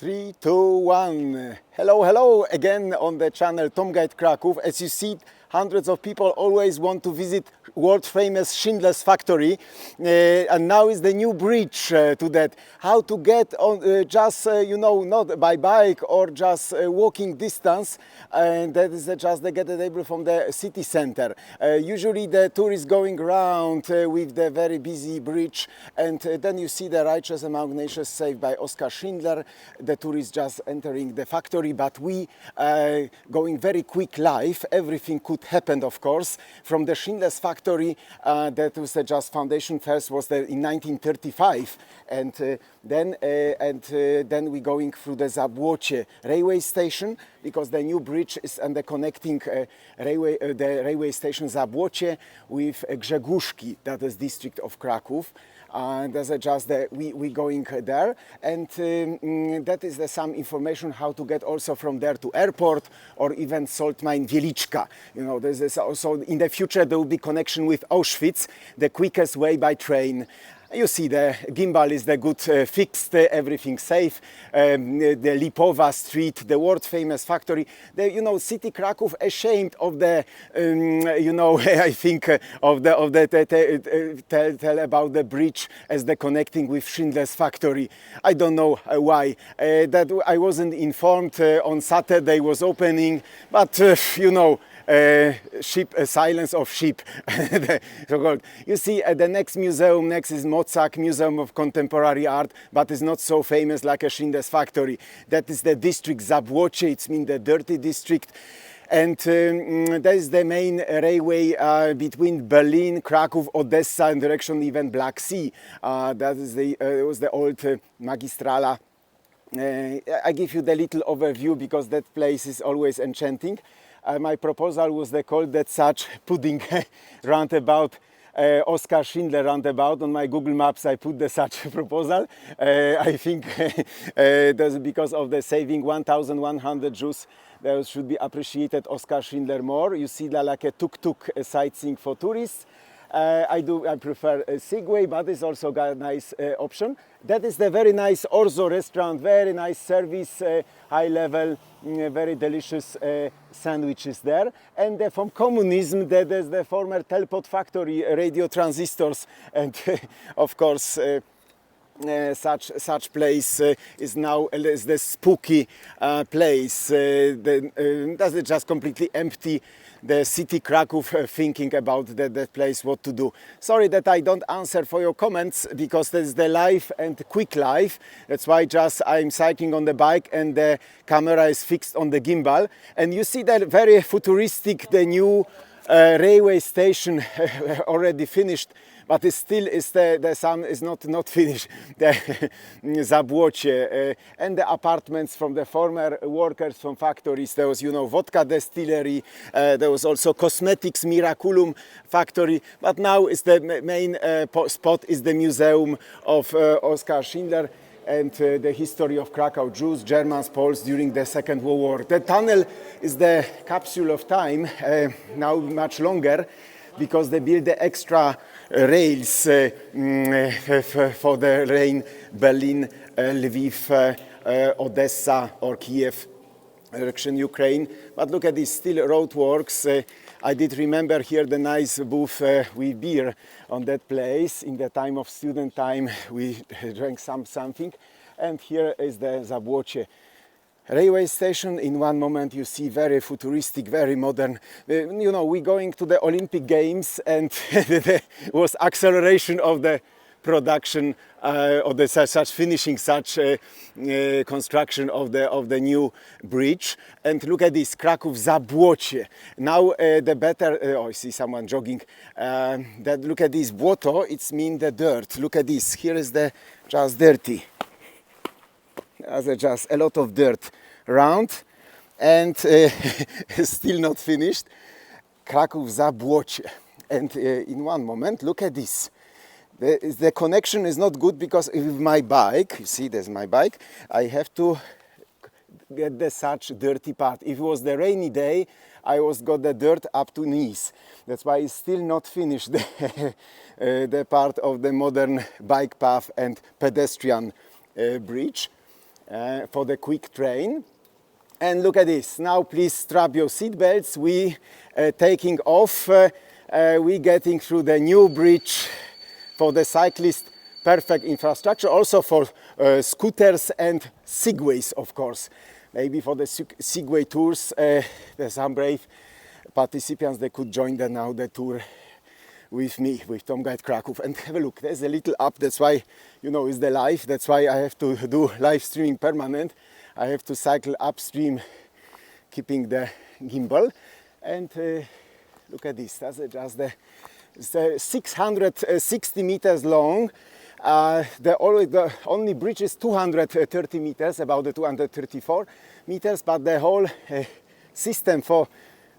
3, 2, 1. Hello again on the channel Tom Guide Kraków. As you see, hundreds of people always want to visit world famous Schindler's Factory, and now is the new bridge to that. How to get on not by bike or just walking distance, and that is just the get able from the city center. Usually the tour is going around with the very busy bridge, and then you see the Righteous Among Nations saved by OSKAR Schindler. The tour is just entering the factory, but we going very quick live. Everything could happen, of course, from the Schindler's Factory. That was just foundation. First was in 1935, and then we going through the Zabłocie railway station, because the new bridge is and the connecting the railway station Zabłocie with Grzegórzki, that is district of Kraków. There's just we going there, and that is some information how to get also from there to airport or even salt mine Wieliczka. You know, this is also in the future there will be connection with Auschwitz, the quickest way by train. You see the gimbal is the good fixed, everything safe. The Lipowa Street, the world famous factory. The city Kraków ashamed of the I think of the tell about the bridge as the connecting with Schindler's Factory. I don't know why. That I wasn't informed. On Saturday was opening, but silence of sheep. You see, the next museum is Mozak Museum of Contemporary Art, but it's not so famous like a Schindler's Factory. That is the district Zabłocie. It's mean the dirty district. And that is the main railway between Berlin, Kraków, Odessa, and direction even Black Sea. That is it was the old Magistrala. I give you the little overview because that place is always enchanting. My proposal was called that such pudding roundabout, Oskar Schindler roundabout. On my Google Maps I put the such proposal. I think that's because of the saving 1,100 Jews. That should be appreciated Oskar Schindler more. You see that like a tuk-tuk sightseeing for tourists. I prefer a Segway, but it's also got a nice option. That is the very nice Orzo restaurant, very nice service, high level, very delicious sandwiches there. And from communism, that is the former Telpot factory, radio transistors, and of course such place is now the spooky place. That's just completely empty. The city Kraków thinking about that place, what to do. Sorry that I don't answer for your comments, because this is the live and quick live. That's why just I'm cycling on the bike and the camera is fixed on the gimbal. And you see that very futuristic, the new railway station already finished, but it still is the sun is not finished. The Zabłocie and the apartments from the former workers from factories. There was vodka distillery. There was also cosmetics Miraculum factory. But now is the main spot is the museum of Oskar Schindler and the history of Krakow, Jews, Germans, Poles during the Second World War. The tunnel is the capsule of time, now much longer, because they built the extra rails for the rain Berlin, Lviv, Odessa or Kiev direction Ukraine. But look at these still road works. I did remember here the nice booth with beer on that place. In the time of student time we drank something. And here is the Zabłocie railway station. In one moment you see very futuristic, very modern. We're going to the Olympic Games, and there was acceleration of the production of the such finishing such construction of the new bridge. And look at this, Kraków Zabłocie. Now the better. I see someone jogging. Look at this błoto. It's mean the dirt. Look at this. Here is the just dirty. There's just a lot of dirt around, and still not finished. Kraków Zabłocie. And in one moment, look at this. The connection is not good, because with my bike, you see there's my bike, I have to get the such dirty part. If it was the rainy day, I got the dirt up to knees. That's why it's still not finished, the part of the modern bike path and pedestrian bridge. for the quick train. And look at this. Now please strap your seat belts. We taking off. We getting through the new bridge for the cyclist. Perfect infrastructure. Also for scooters and segways, of course. Maybe for the segway tours, there's some brave participants that could join the tour with me, with Tom Guide Kraków. And have a look. There's a little up. That's why, you know, it's the live. That's why I have to do live streaming permanent. I have to cycle upstream, keeping the gimbal. And look at this. That's just it's 660 meters long. The only bridge is 230 meters, about the 234 meters, but the whole system for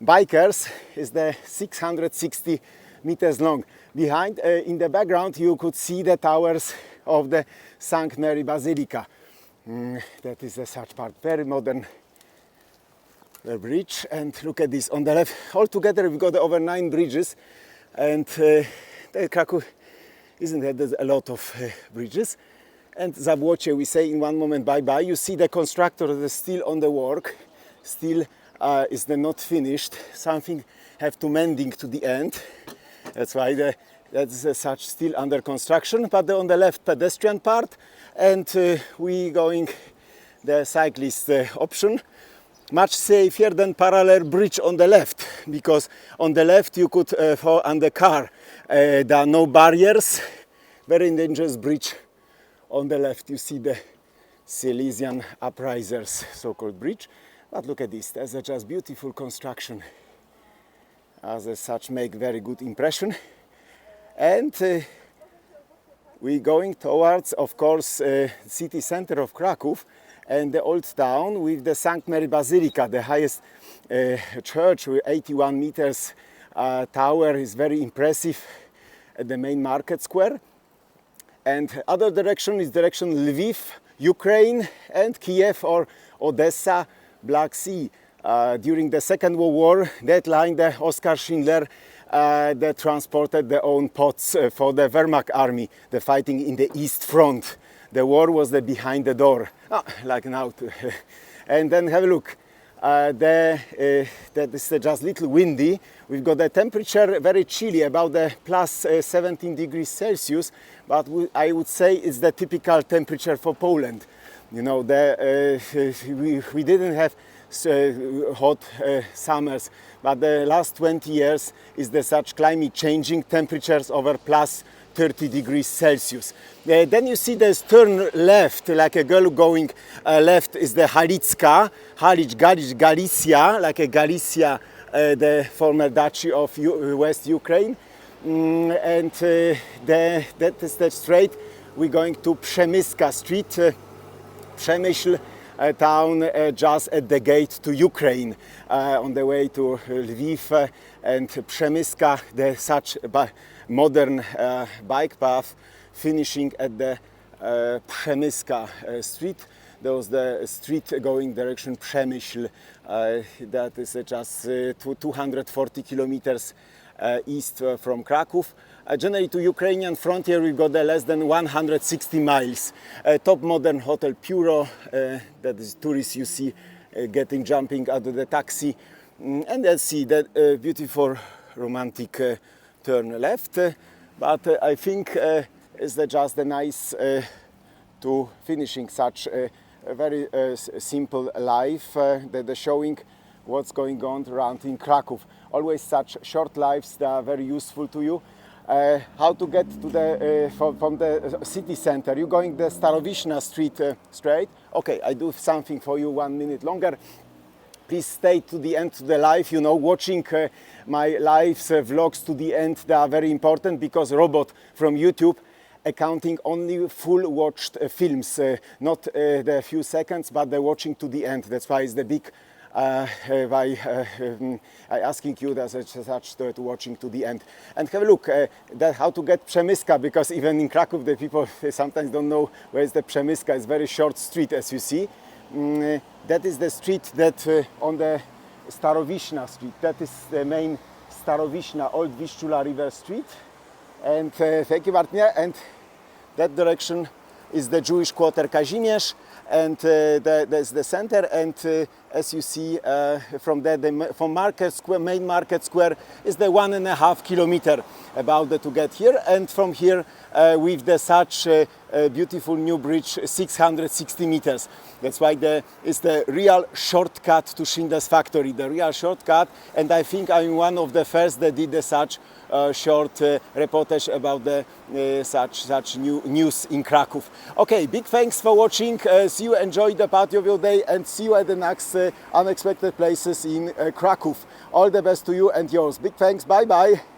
bikers is the 660 meters long. Behind, in the background, you could see the towers of the St. Mary Basilica. That is such part, very modern bridge. And look at this on the left. Altogether, we've got over 9 bridges, and Kraków isn't there? There's a lot of bridges. And Zabłocie, we say in one moment bye-bye. You see the constructor is still on the work, still is not finished. Something have to mending to the end. That's why that's such still under construction. But on the left, pedestrian part, and we going the cyclist option. Much safer than parallel bridge on the left, because on the left you could fall under car. There are no barriers. Very dangerous bridge on the left. You see the Silesian uprisers, so-called bridge. But look at this. That's a just beautiful construction. As such, make very good impression. And we're going towards, of course, city center of Kraków and the old town with the St. Mary Basilica, the highest church with 81 meters tower, is very impressive at the main market square. And other direction is direction Lviv, Ukraine, and Kiev or Odessa, Black Sea. During the Second World War, that line, the OSKAR Schindler, they transported their own pots for the Wehrmacht army, the fighting in the East Front. The war was behind the door, like now. And then have a look. That is just little windy. We've got the temperature very chilly, about the plus 17 degrees Celsius, but I would say it's the typical temperature for Poland. You know, we didn't have hot summers, but the last 20 years is the such climate changing temperatures over plus 30 degrees Celsius. Then you see this turn left, like a girl going left is the Halicka, Galicia, like a Galicia, the former duchy of West Ukraine. And that is the straight. We're going to Przemyska Street, Przemyśl town, just at the gate to Ukraine, on the way to Lviv and Przemyska, the such modern bike path finishing at the Przemyska Street. There was the street going direction Przemyśl, that is just 240 kilometers east from Kraków. Generally to Ukrainian frontier we've got less than 160 miles. Top modern hotel Puro, that is tourists you see jumping out of the taxi. And let's see that beautiful romantic turn left. But I think it's just a nice to finishing such a very simple life, that showing what's going on around in Kraków. Always such short lives that are very useful to you. How to get to the from the city center? You're going the Starowiczna Street straight. Okay, I do something for you 1 minute longer. Please stay to the end of the live. You know, watching my lives, vlogs to the end, they are very important, because robot from YouTube accounting only full watched films, not the few seconds, but the watching to the end. That's why it's the big by asking you as such to watching to the end. And have a look that how to get Przemyska, because even in Kraków the people sometimes don't know where is the Przemyska. It's a very short street, as you see. That is the street that on the Starowiczna Street. That is the main Starowiczna, old Vistula River Street. And thank you, Martin. And that direction is the Jewish quarter Kazimierz, and that's the center. And as you see from there, from Market Square, main Market Square, is the 1.5 kilometer about to get here. And from here, with the such beautiful new bridge, 660 meters. That's why it's the real shortcut to Schindler's Factory, the real shortcut. And I think I'm one of the first that did such short reportage about the such new news in Kraków. Okay, big thanks for watching. See you, enjoy the party of your day, and see you at the next unexpected places in Kraków. All the best to you and yours. Big thanks. Bye bye.